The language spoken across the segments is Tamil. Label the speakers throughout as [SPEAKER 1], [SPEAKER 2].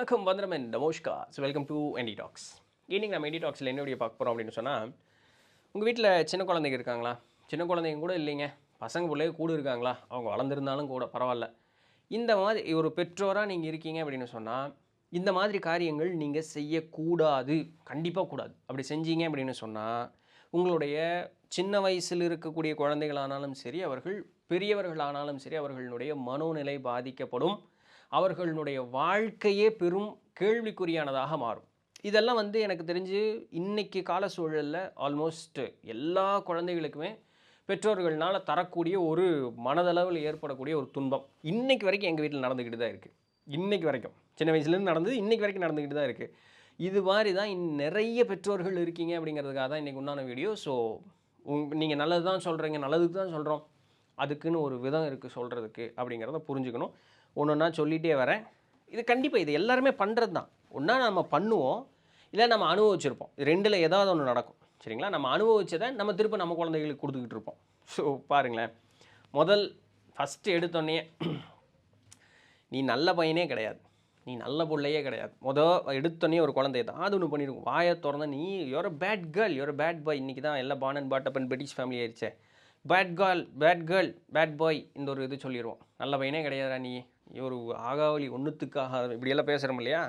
[SPEAKER 1] வணக்கம் வந்தனம் நமஸ்கார். So welcome to NT talks. இன்னைக்கு நம்ம என்டி டாக்ஸில் என்ன வீடியோ பார்க்க போகிறோம் அப்படின்னு சொன்னால், உங்கள் வீட்டில் சின்ன குழந்தைங்க இருக்காங்களா? சின்ன குழந்தைங்க கூட இல்லைங்க, பசங்க பிள்ளைய கூட இருக்காங்களா? அவங்க வளர்ந்துருந்தாலும் கூட பரவாயில்ல. இந்த மாதிரி ஒரு பெற்றோராக நீங்கள் இருக்கீங்க அப்படின்னு சொன்னால், இந்த மாதிரி காரியங்கள் நீங்கள் செய்யக்கூடாது. கண்டிப்பாக கூடாது. அப்படி செஞ்சீங்க அப்படின்னு சொன்னால், உங்களுடைய சின்ன வயசில் இருக்கக்கூடிய குழந்தைகளானாலும் சரி, அவர்கள் பெரியவர்களானாலும் சரி, அவர்களுடைய மனோநிலை பாதிக்கப்படும். அவர்களுடைய வாழ்க்கையே பெரும் கேள்விக்குறியானதாக மாறும். இதெல்லாம் எனக்கு தெரிஞ்சு இன்னைக்கு கால சூழலில் ஆல்மோஸ்ட் எல்லா குழந்தைகளுக்குமே பெற்றோர்கள்னால தரக்கூடிய ஒரு மனதளவில் ஏற்படக்கூடிய ஒரு துன்பம் இன்னைக்கு வரைக்கும் எங்கள் வீட்டில் நடந்துக்கிட்டு தான் இருக்குது. இன்னைக்கு வரைக்கும் சின்ன வயசுலேருந்து நடந்தது இன்னைக்கு வரைக்கும் நடந்துக்கிட்டு தான் இருக்குது. இது மாதிரி தான் நிறைய பெற்றோர்கள் இருக்கீங்க அப்படிங்கிறதுக்காக தான் இன்றைக்கி உண்டான வீடியோ. ஸோ நீங்கள் நல்லது தான் சொல்கிறீங்க, நல்லதுக்கு தான் சொல்கிறோம், அதுக்குன்னு ஒரு விதம் இருக்குது சொல்கிறதுக்கு அப்படிங்கிறத புரிஞ்சுக்கணும். ஒன்று ஒன்றா சொல்லிகிட்டே வரேன். இது கண்டிப்பாக இது எல்லாருமே பண்ணுறது தான். ஒன்றா நம்ம பண்ணுவோம், இல்லை நம்ம அனுபவிச்சிருப்போம். இது ரெண்டில் ஏதாவது ஒன்று நடக்கும். சரிங்களா? நம்ம அனுபவிச்சதை நம்ம திரும்ப நம்ம குழந்தைகளுக்கு கொடுத்துக்கிட்டு இருப்போம். ஸோ பாருங்களேன், ஃபஸ்ட்டு எடுத்தோடனே நீ நல்ல பையனே கிடையாது, நீ நல்ல பிள்ளையே கிடையாது. எடுத்தோடனே ஒரு குழந்தை ஏதாவது ஒன்று பண்ணியிருக்கும், வாயை திறந்தா நீ you're a bad girl, you're a bad boy. இன்றைக்கி தான் எல்லாம் born and brought up and British family ஆயிடுச்சே. பேட் கேர்ள் பேட் பாய், இந்த ஒரு இது சொல்லிடுவோம். நல்ல பையனே கிடையாதா நீ, ஒரு ஆகாவலி ஒன்றுத்துக்காக இப்படியெல்லாம் பேசுகிறோம் இல்லையா?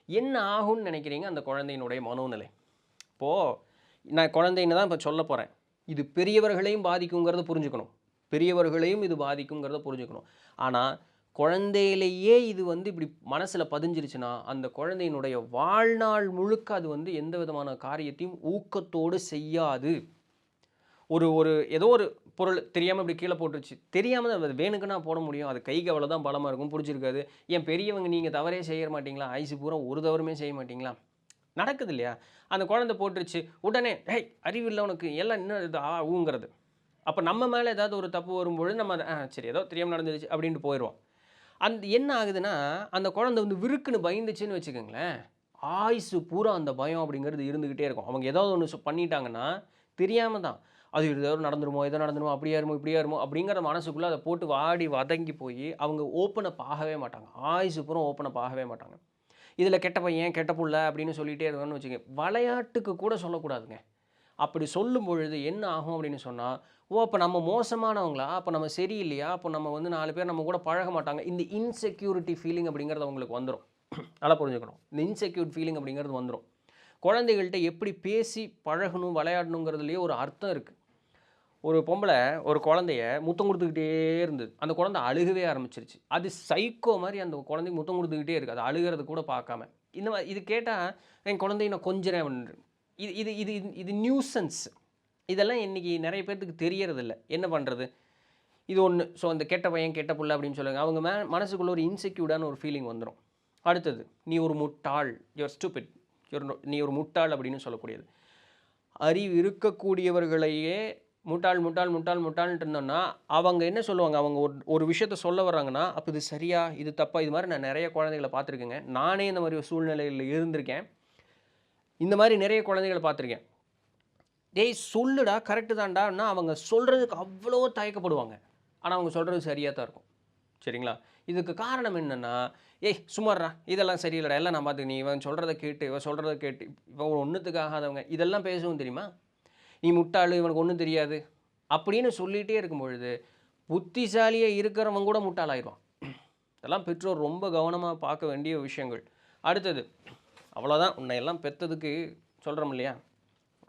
[SPEAKER 1] என்ன ஆகும்னு நினைக்கிறீங்க அந்த குழந்தையினுடைய மனோநிலை? இப்போது நான் குழந்தைன்னு தான் இப்போ சொல்ல போகிறேன். இது பெரியவர்களையும் பாதிக்குங்கிறத புரிஞ்சுக்கணும். பெரியவர்களையும் இது பாதிக்குங்கிறத புரிஞ்சுக்கணும். ஆனால் குழந்தையிலேயே இது இப்படி மனசில் பதிஞ்சிருச்சுன்னா, அந்த குழந்தையினுடைய வாழ்நாள் முழுக்க அது எந்த விதமான காரியத்தையும் ஊக்கத்தோடு செய்யாது. ஒரு ஏதோ ஒரு பொருள் தெரியாமல் இப்படி கீழே போட்டுருச்சு, தெரியாமல் அது வேணுக்குன்னா போட முடியும். அது கைக்கு அவ்வளோதான் பலமாக இருக்கும், பிடிச்சிருக்காது. ஏன் பெரியவங்க நீங்கள் தவறே செய்ய மாட்டிங்களா? ஐசு பூரா ஒரு தவறுமே செய்ய மாட்டிங்களா? நடக்குது இல்லையா? அந்த குழந்தை போட்டுருச்சு, உடனே ஹேய் அறிவில்லை உனக்கு, எல்லாம் இன்னும் இது ஊங்கிறது. அப்போ நம்ம மேலே ஏதாவது ஒரு தப்பு வரும்பொழுது நம்ம சரி ஏதோ தெரியாமல் நடந்துருச்சு அப்படின்ட்டு போயிடுவோம். என்ன ஆகுதுன்னா, அந்த குழந்தை விருக்குன்னு பயந்துச்சுன்னு வச்சுக்கோங்களேன், ஆயுசு பூரா அந்த பயம் அப்படிங்கிறது இருந்துக்கிட்டே இருக்கும். அவங்க ஏதாவது ஒன்று பண்ணிட்டாங்கன்னா தெரியாமல் தான், அது ஏதோ நடந்துருமோ, அப்படியே இருமோ இப்படியே இருமோ அப்படிங்கிற மனசுக்குள்ளே அதை போட்டு வாடி வதங்கி போய் அவங்க ஓப்பன் அப் ஆகவே மாட்டாங்க. ஆயுசு பூரா ஓப்பன் அப் ஆகவே மாட்டாங்க. இதில் கெட்ட பையன் கெட்ட புள்ள அப்படின்னு சொல்லிகிட்டே இருக்கணும்னு வச்சுக்கோங்க. விளையாட்டுக்கு கூட சொல்லக்கூடாதுங்க. அப்படி சொல்லும் பொழுது என்ன ஆகும் அப்படின்னு சொன்னால், அப்போ நம்ம மோசமானவங்களா, அப்போ நம்ம சரியில்லையா, அப்போ நம்ம 4 பேர் நம்ம கூட பழக மாட்டாங்க, இந்த இன்செக்யூரிட்டி ஃபீலிங் அப்படிங்கிறது அவங்களுக்கு வந்துடும். நல்லா புரிஞ்சுக்கணும். இந்த இன்செக்யூர் ஃபீலிங் அப்படிங்கிறது வந்துடும். குழந்தைகள்கிட்ட எப்படி பேசி பழகணும் விளையாடணுங்கிறதுலேயே ஒரு அர்த்தம் இருக்குது. ஒரு பொம்பளை ஒரு குழந்தைய முத்தம் கொடுத்துக்கிட்டே இருந்தது. அந்த குழந்தை அழுகவே ஆரம்பிச்சிருச்சு. அது சைக்கோ மாதிரி அந்த குழந்தைக்கு முத்தம் கொடுத்துக்கிட்டே இருக்குது, அது அழுகிறது கூட பார்க்காம. இந்த மாதிரி இது கேட்டால் என் குழந்தைய நான் கொஞ்சறேன். இது இது இது இது நியூசன்ஸ். இதெல்லாம் இன்றைக்கி நிறைய பேர்த்துக்கு தெரியறதில்ல. என்ன பண்ணுறது? இது ஒன்று. ஸோ அந்த கெட்ட பையன் கெட்ட புள்ள அப்படின்னு சொல்லுவாங்க. அவங்க மனசுக்குள்ளே ஒரு இன்செக்யூர்டான ஒரு ஃபீலிங் வந்துடும். அடுத்தது, நீ ஒரு முட்டாள், யுவர் ஸ்டூபிட், நீ ஒரு முட்டாள் அப்படின்னு சொல்லக்கூடியது. அறிவு இருக்கக்கூடியவர்களையே முட்டாள் முட்டாள் முட்டாள் முட்டாள்ன்ட்டு இருந்தோம்னா அவங்க என்ன சொல்லுவாங்க? அவங்க ஒரு விஷயத்த சொல்ல வர்றாங்கன்னா, அப்போ இது சரியா இது தப்பா? இது மாதிரி நான் நிறைய குழந்தைகளை பார்த்துருக்கேங்க. நானே இந்த மாதிரி சூழ்நிலையில் இருந்திருக்கேன். இந்த மாதிரி நிறைய குழந்தைகளை பார்த்துருக்கேன். டேய் சொல்லுடா, கரெக்டு தான்டான்னா அவங்க சொல்கிறதுக்கு அவ்வளோ தயக்கப்படுவாங்க. ஆனால் அவங்க சொல்கிறது சரியாக தான் இருக்கும். சரிங்களா? இதுக்கு காரணம் என்னென்னா, ஏய் சும்மாறா, இதெல்லாம் சரியில்லடா, எல்லாம் நான் பார்த்துக்க, நீ இவன் சொல்கிறத கேட்டு இவன் சொல்கிறத கேட்டு இவன் ஒன்றுத்துக்காகாதவங்க இதெல்லாம் பேசவும் தெரியுமா? நீ முட்டாள், இவனுக்கு ஒன்றும் தெரியாது அப்படின்னு சொல்லிகிட்டே இருக்கும் பொழுது புத்திசாலியாக இருக்கிறவங்க கூட முட்டாளாயிடுவான். இதெல்லாம் பெற்றோர் ரொம்ப கவனமாக பார்க்க வேண்டிய விஷயங்கள். அடுத்தது, அவ்வளோதான், உன்னை எல்லாம் பெற்றதுக்கு சொல்கிறோம் இல்லையா,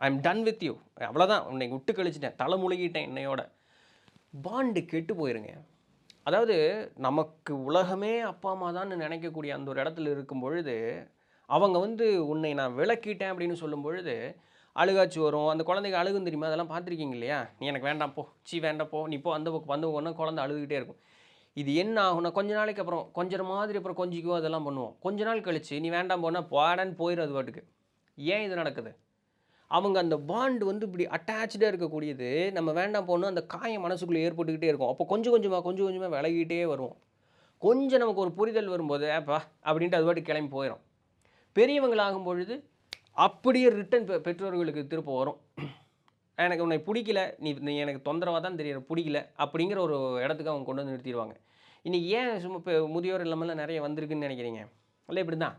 [SPEAKER 1] I am done with you, அவ்வளோதான், உன்னை விட்டு கழிச்சிட்டேன், தலை முழுகிட்டேன், என்னையோட பாண்டு கெட்டு போயிருங்க. அதாவது நமக்கு உலகமே அப்பா அம்மா தான் நினைக்கக்கூடிய அந்த ஒரு இடத்துல இருக்கும் பொழுது அவங்க உன்னை நான் விளக்கிட்டேன் அப்படின்னு சொல்லும் பொழுது அழுகாச்சு வரும். அந்த குழந்தைங்க அழுகும் தெரியுமா? அதெல்லாம் பார்த்துருக்கீங்க இல்லையா? நீ எனக்கு வேண்டாம் போ, வேண்டாம் போ, நீ போ, அந்த பக்கம் வந்து ஒன்றா குழந்தை அழுதுகிட்டே இருக்கும். இது என்ன ஆகும்னா, கொஞ்ச நாளைக்கு அப்புறம் கொஞ்சம் மாதிரி அப்புறம் கொஞ்சிக்கும், அதெல்லாம் பண்ணுவோம். கொஞ்ச நாள் கழிச்சு நீ வேண்டாம் போனால் பாடன்னு போயிடும் அது பாட்டுக்கு. ஏன் இது நடக்குது? அவங்க அந்த பாண்டு இப்படி அட்டாச்சாக இருக்கக்கூடியது நம்ம வேண்டாம் போகணும், அந்த காயம் மனசுக்குள்ளே ஏற்பட்டுக்கிட்டே இருக்கும். அப்போ கொஞ்சம் கொஞ்சமாக விலகிட்டே வருவோம். கொஞ்சம் நமக்கு ஒரு புரிதல் வரும்போது ஏப்பா அப்படின்ட்டு அது பாட்டுக்கு கிளம்பி போயிடும். பெரியவங்களாகும் பொழுது அப்படியே ரிட்டன் பெற்றோர்களுக்கு திரும்ப வரும். எனக்கு உன்னை பிடிக்கல, நீ எனக்கு தொந்தரவாக தான் தெரியும், பிடிக்கல அப்படிங்கிற ஒரு இடத்துக்கு அவங்க கொண்டு வந்து நிறுத்திடுவாங்க. இன்றைக்கி ஏன் சும்மா இப்போ முதியோர் இல்லாமலாம் நிறைய வந்திருக்குன்னு நினைக்கிறீங்க? இல்லை இப்படி தான்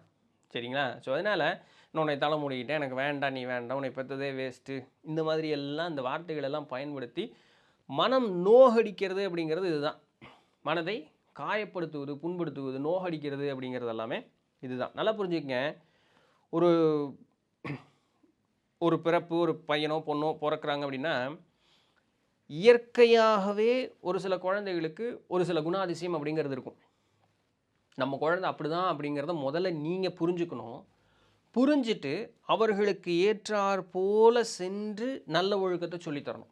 [SPEAKER 1] சரிங்களா. ஸோ அதனால் நான் உன்னை தலை மூடிக்கிட்டேன், எனக்கு வேண்டாம், நீ வேண்டாம், உன்னை பெற்றதே வேஸ்ட்டு, இந்த மாதிரி எல்லாம் இந்த வார்த்தைகள் எல்லாம் பயன்படுத்தி மனம் நோகடிக்கிறது அப்படிங்கிறது இதுதான். மனதை காயப்படுத்துவது, புண்படுத்துவது, நோகடிக்கிறது அப்படிங்கிறது எல்லாமே இதுதான். நல்லா புரிஞ்சுக்கங்க. ஒரு ஒரு பிறப்பு, ஒரு பையனோ பொண்ணோ பிறக்கிறாங்க அப்படின்னா இயற்கையாகவே ஒரு சில குழந்தைகளுக்கு ஒரு சில குணாதிசயம் அப்படிங்கிறது இருக்கும். நம்ம குழந்தை அப்படிதான் அப்படிங்கிறத முதல்ல நீங்கள் புரிஞ்சுக்கணும். புரிஞ்சுட்டு அவர்களுக்கு ஏற்றாற் போல சென்று நல்ல ஒழுக்கத்தை சொல்லித்தரணும்.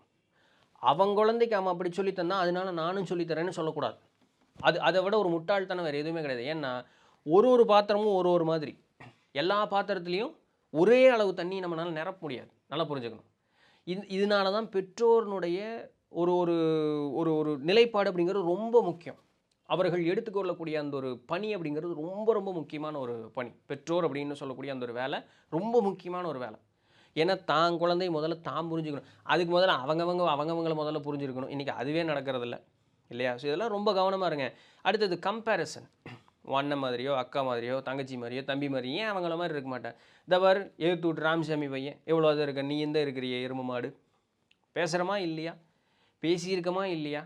[SPEAKER 1] அவங்க குழந்தைக்கு அவன் அப்படி சொல்லித்தந்தா அதனால நானும் சொல்லித்தரேன்னு சொல்லக்கூடாது. அதை விட ஒரு முட்டாள்தனம் வேறு எதுவுமே கிடையாது. ஏன்னா ஒரு பாத்திரமும் ஒரு மாதிரி. எல்லா பாத்திரத்துலேயும் ஒரே அளவு தண்ணி நம்மளால் நிரப்ப முடியாது. நல்லா புரிஞ்சுக்கணும். இதனால தான் பெற்றோர்னுடைய ஒரு ஒரு ஒரு ஒரு நிலைப்பாடு அப்படிங்கிறது ரொம்ப முக்கியம். அவர்கள் எடுத்துக்கொள்ளக்கூடிய அந்த ஒரு பணி அப்படிங்கிறது ரொம்ப ரொம்ப முக்கியமான ஒரு பணி. பெற்றோர் அப்படின்னு சொல்லக்கூடிய அந்த ஒரு வேலை ரொம்ப முக்கியமான ஒரு வேலை. ஏன்னா தான் குழந்தை முதல்ல தான் புரிஞ்சுக்கணும். அதுக்கு முதல்ல அவங்கவங்கள முதல்ல புரிஞ்சுருக்கணும். இன்றைக்கி அதுவே நடக்கிறதில்ல இல்லையா. ஸோ இதெல்லாம் ரொம்ப கவனமாக இருங்க. அடுத்தது கம்பேரிசன். அண்ணன் மாதிரியோ, அக்கா மாதிரியோ, தங்கச்சி மாதிரியோ, தம்பி மாதிரி ஏன் அவங்கள மாதிரி இருக்க மாட்டேன். தவர் எழுத்து விட்டு ராமசாமி பையன் எவ்வளோ அது இருக்க, நீ எந்த இருக்கிறிய எரும மாடு. பேசுகிறமா இல்லையா, பேசியிருக்கமா இல்லையா.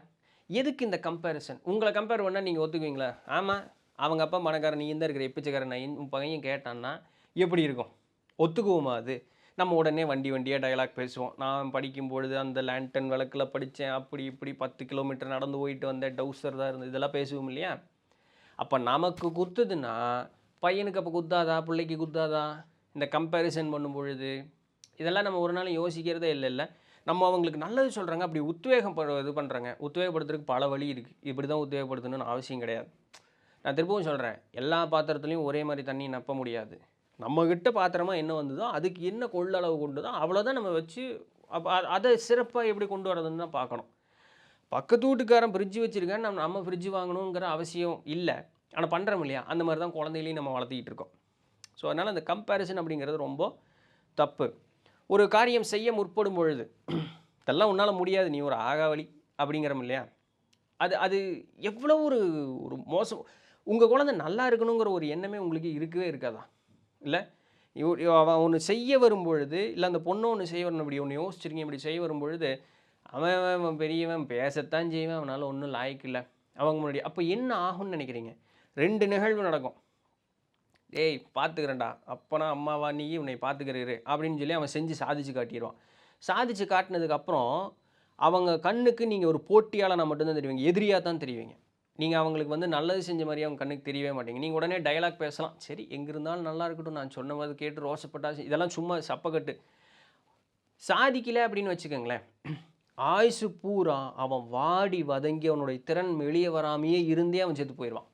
[SPEAKER 1] எதுக்கு இந்த கம்பேரிசன்? உங்களை கம்பேர் பண்ணால் நீங்கள் ஒத்துக்குவீங்களா? ஆமாம், அவங்க அப்பா பணக்காரன், நீ எந்த இருக்கிற எப்பிச்சக்காரன் நான் உன் பையன் கேட்டான்னா எப்படி இருக்கும்? ஒத்துக்குவோமா அது? நம்ம உடனே வண்டியாக டயலாக் பேசுவோம். நான் படிக்கும்பொழுது அந்த லேண்டன் விளக்கில் படித்தேன், அப்படி இப்படி 10 கிலோமீட்டர் நடந்து போயிட்டு வந்தேன், டவுசர் தான் இருந்தது, இதெல்லாம் பேசுவோம் இல்லையா. அப்போ நமக்கு குத்துதுன்னா பையனுக்கு அப்போ குத்தாதா, பிள்ளைக்கு குத்தாதா? இந்த கம்பேரிசன் பண்ணும் பொழுது இதெல்லாம் நம்ம ஒரு நாள் யோசிக்கிறதே இல்லை. நம்ம அவங்களுக்கு நல்லது சொல்கிறாங்க, அப்படி உத்வேகம் இது பண்ணுறாங்க. உத்வேகப்படுத்துறதுக்கு பல வழி இருக்குது. இப்படி தான் உத்வேகப்படுத்தணும்னு அவசியம் கிடையாது. நான் திரும்பவும் சொல்கிறேன், எல்லா பாத்திரத்துலையும் ஒரே மாதிரி தண்ணி நப்ப முடியாது. நம்மக்கிட்ட பாத்திரமாக என்ன வந்ததோ அதுக்கு என்ன கொள்ளளவு கொண்டுதோ அவ்வளோதான் நம்ம வச்சு அதை சிறப்பாக எப்படி கொண்டு வரதுன்னு தான் பார்க்கணும். பக்கத்து வீட்டுக்காரன் ஃப்ரிட்ஜ் வச்சுருக்கேன், நம்ம ஃப்ரிட்ஜ் வாங்கணுங்கிற அவசியம் இல்லை. ஆனால் பண்ணுறோம் இல்லையா, அந்த மாதிரி தான் குழந்தைகளையும் நம்ம வளர்த்திக்கிட்டு இருக்கோம். ஸோ அதனால் அந்த கம்பேரிசன் அப்படிங்கிறது ரொம்ப தப்பு. ஒரு காரியம் செய்ய முற்படும் பொழுது இதெல்லாம் உன்னால் முடியாது, நீ ஒரு ஆகாவளி அப்படிங்கிறோம் இல்லையா. அது எவ்வளோ ஒரு ஒரு மோசம். உங்கள் குழந்தை நல்லா இருக்கணுங்கிற ஒரு எண்ணமே உங்களுக்கு இருக்கவே இருக்காதா? இல்லை, அவன் ஒன்று செய்ய வரும்பொழுது, இல்லை அந்த பொண்ணு ஒன்று செய்ய வரணும், இப்படி ஒன்று யோசிச்சிருக்கீங்க, இப்படி செய்ய வரும்பொழுது அவன் பெரியவன் பேசத்தான் செய்வேன், அவனால் ஒன்றும் லாய்க்கு இல்லை அவங்க முன்னாடி. அப்போ என்ன ஆகும்னு நினைக்கிறீங்க? 2 நிகழ்வு நடக்கும். ஏய் பார்த்துக்கிறேன்டா, அப்போனா அம்மாவா நீ உன்னை பார்த்துக்கிறீரு அப்படின்னு சொல்லி அவன் செஞ்சு சாதிச்சு காட்டிடுவான். சாதிச்சு காட்டினதுக்கப்புறம் அவங்க கண்ணுக்கு நீங்கள் ஒரு போட்டியாளனா மட்டும்தான் தெரிவிங்க, எதிரியாக தான் தெரிவிங்க. நீங்கள் அவங்களுக்கு வந்து நல்லது செஞ்ச மாதிரி அவங்க கண்ணுக்கு தெரியவே மாட்டீங்க. நீங்கள் உடனே டைலாக் பேசலாம், சரி எங்கே இருந்தாலும் நல்லா இருக்கட்டும், நான் சொன்ன மாதிரி கேட்டு ரோசப்பட்டா, இதெல்லாம் சும்மா சப்பக்கட்டு. சாதிக்கலை அப்படின்னு வச்சுக்கோங்களேன், ஆயுசு பூரா அவன் வாடி வதங்கி அவனுடைய திறன் வெளியே வராமையே இருந்தே அவன் செத்து போயிடுவான்.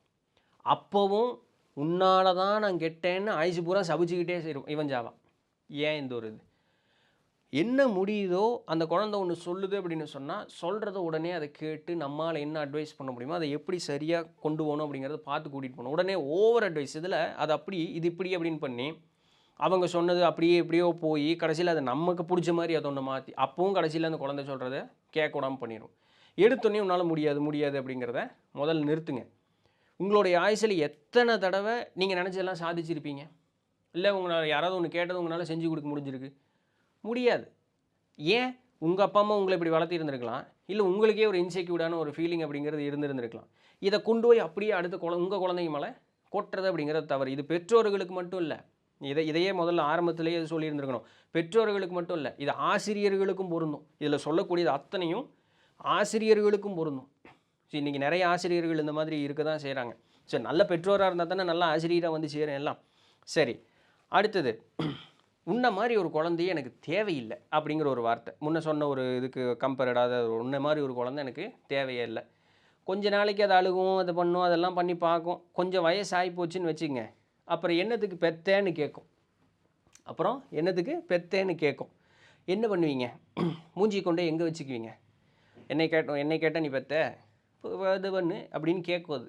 [SPEAKER 1] அப்போவும் உன்னால தான் நான் கெட்டேன்னு ஆயுசு பூரா சபிச்சுக்கிட்டே இவன் ஜாவான். ஏன் இந்த ஒரு இது என்ன முடியுதோ அந்த குழந்தை ஒன்று சொல்லுது அப்படின்னு சொன்னால் சொல்கிறத உடனே அதை கேட்டு நம்மளால் என்ன அட்வைஸ் பண்ண முடியுமோ அதை எப்படி சரியாக கொண்டு போகணும் அப்படிங்கிறத பார்த்து கூட்டிகிட்டு போகணும். உடனே ஓவர் அட்வைஸ் இதில் அது அப்படி இது இப்படி அப்படின்னு பண்ணி அவங்க சொன்னது அப்படியே எப்படியோ போய் கடைசியில் அதை நமக்கு பிடிச்ச மாதிரி அதை ஒன்று மாற்றி அப்பவும் கடைசியில் அந்த குழந்தை சொல்கிறத கேட்க விடாமல் பண்ணிடும். எடுத்தோடனே உன்னால் முடியாது அப்படிங்கிறத முதல்ல நிறுத்துங்க. உங்களுடைய ஆயுசில் எத்தனை தடவை நீங்கள் நினச்சதெல்லாம் சாதிச்சிருப்பீங்க? இல்லை உங்களால் யாராவது ஒன்று கேட்டது உங்களால் செஞ்சு கொடுக்க முடிஞ்சிருக்கு? முடியாது. ஏன்? உங்கள் அப்பா அம்மா உங்களை இப்படி வளர்த்தி இருந்திருக்கலாம், இல்லை உங்களுக்கே ஒரு இன்செக்யூர்டான ஒரு ஃபீலிங் அப்படிங்கிறது இருந்திருக்கலாம். இதை கொண்டு போய் அப்படியே அடுத்த உங்கள் குழந்தைங்க மேலே கொட்டுறது அப்படிங்கிறது தவறு. இது பெற்றோர்களுக்கு மட்டும் இல்லை, இதையே முதல்ல ஆரம்பத்திலேயே சொல்லியிருந்துருக்கணும். பெற்றோர்களுக்கு மட்டும் இல்லை, இது ஆசிரியர்களுக்கும் பொருந்தும். இதில் சொல்லக்கூடியது அத்தனையும் ஆசிரியர்களுக்கும் பொருந்தும். இன்றைக்கி நிறைய ஆசிரியர்கள் இந்த மாதிரி இருக்க தான் செய்கிறாங்க. சரி, நல்ல பெற்றோராக இருந்தால் தானே நல்ல ஆசிரியராக வந்து சேரும் எல்லாம். சரி, அடுத்தது உன்ன மாதிரி ஒரு குழந்தையே எனக்கு தேவையில்லை அப்படிங்கிற ஒரு வார்த்தை. முன்ன சொன்ன ஒரு இதுக்கு கம்பேர்டாக உன்ன மாதிரி ஒரு குழந்தை எனக்கு தேவையே இல்லை. கொஞ்ச நாளைக்கு அது அழுகும், அதை பண்ணும், அதெல்லாம் பண்ணி பார்க்கும். கொஞ்சம் வயசாகி போச்சுன்னு வச்சுங்க, அப்புறம் என்னத்துக்கு பெத்தேன்னு கேட்கும். என்ன பண்ணுவீங்க? மூஞ்சி கொண்டே எங்கே வச்சுக்குவீங்க? என்னை கேட்டால் நீ பெத்த இது பண்ணு அப்படின்னு கேட்கும். அது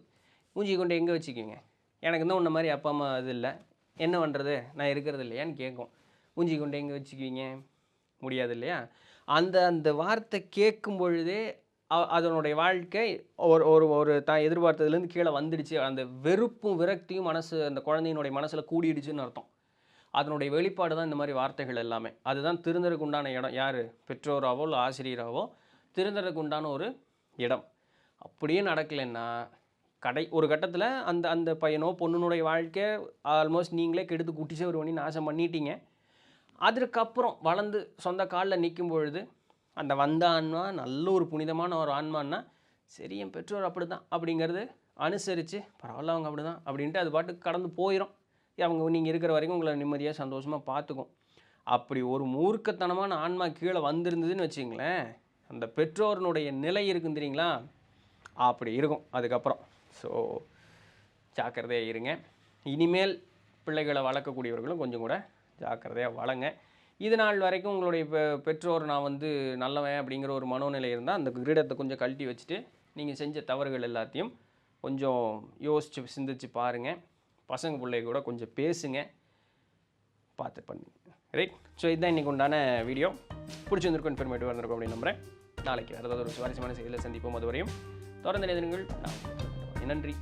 [SPEAKER 1] மூஞ்சி கொண்டே எங்கே வச்சுக்குவீங்க? எனக்கு தான் உன்ன மாதிரி அப்பா அம்மா இது இல்லை, என்ன பண்ணுறது, நான் இருக்கிறது இல்லையான்னு கேட்கும். மூஞ்சி கொண்டே எங்கே வச்சுக்குவீங்க? முடியாது இல்லையா? அந்த வார்த்தை கேட்கும் பொழுதே அதனுடைய வாழ்க்கை ஒரு ஒரு ஒரு தான் எதிர்பார்த்ததுலேருந்து கீழே வந்துடுச்சு. அந்த வெறுப்பும் விரக்தியும் அந்த குழந்தையினுடைய மனசில் கூடிடுச்சுன்னு அர்த்தம். அதனுடைய வெளிப்பாடு தான் இந்த மாதிரி வார்த்தைகள் எல்லாமே. அதுதான் திருந்தறதுக்கு உண்டான இடம். யார்? பெற்றோராவோ இல்லை ஆசிரியராவோ திருந்தறதுக்கு உண்டான ஒரு இடம். அப்படியே நடக்கலைன்னா ஒரு கட்டத்தில் அந்த அந்த பையனோ பொண்ணுனுடைய வாழ்க்கை ஆல்மோஸ்ட் நீங்களே கெடுத்து குட்டிச்சே ஒரு பண்ணி நாசம் பண்ணிட்டீங்க. அதுக்கப்புறம் வளர்ந்து சொந்த காலில் நிற்கும் பொழுது அந்த வந்த ஆன்மா நல்ல ஒரு புனிதமான ஒரு ஆன்மான்னா சரி என் பெற்றோர் அப்படி தான் அப்படிங்கிறது அனுசரித்து பரவாயில்ல அவங்க அப்படி தான் அப்படின்ட்டு அது பாட்டுக்கு கடந்து போயிடும். அவங்க நீங்கள் இருக்கிற வரைக்கும் உங்களை நிம்மதியாக சந்தோஷமாக பார்த்துக்கும். அப்படி ஒரு மூர்க்கத்தனமான ஆன்மா கீழே வந்திருந்ததுன்னு வச்சுங்களேன், அந்த பெற்றோர்னுடைய நிலை இருக்குன்னு தெரியுங்களா, அப்படி இருக்கும் அதுக்கப்புறம். ஸோ ஜாக்கிரதையாக இருங்க. இனிமேல் பிள்ளைகளை வளர்க்கக்கூடியவர்களும் கொஞ்சம் கூட ஜாக்கிரதையாக வளங்க. இது நாள் வரைக்கும் உங்களுடைய பெற்றோர் நான் வந்து நல்லவன் அப்படிங்கிற ஒரு மனோநிலை இருந்தால் அந்த கிரீடத்தை கொஞ்சம் கழட்டி வச்சுட்டு நீங்கள் செஞ்ச தவறுகள் எல்லாத்தையும் கொஞ்சம் யோசித்து சிந்திச்சு பாருங்கள். பசங்க பிள்ளைங்க கூட கொஞ்சம் பேசுங்க, பார்த்து பண்ணுங்க. ரைட். ஸோ இதுதான் இன்றைக்கி உண்டான வீடியோ. பிடிச்சிருந்திருக்கும், இன்ஃபர்மேட்டிவாக இருந்திருக்கும் அப்படின்னு நம்புகிறேன். நாளைக்கு வேறு ஏதாவது ஒரு சுவாரஸ்யமான செய்தியில் சந்திப்போம். அதுவரையும் தொடர்ந்து நினைவுங்கள். நன்றி.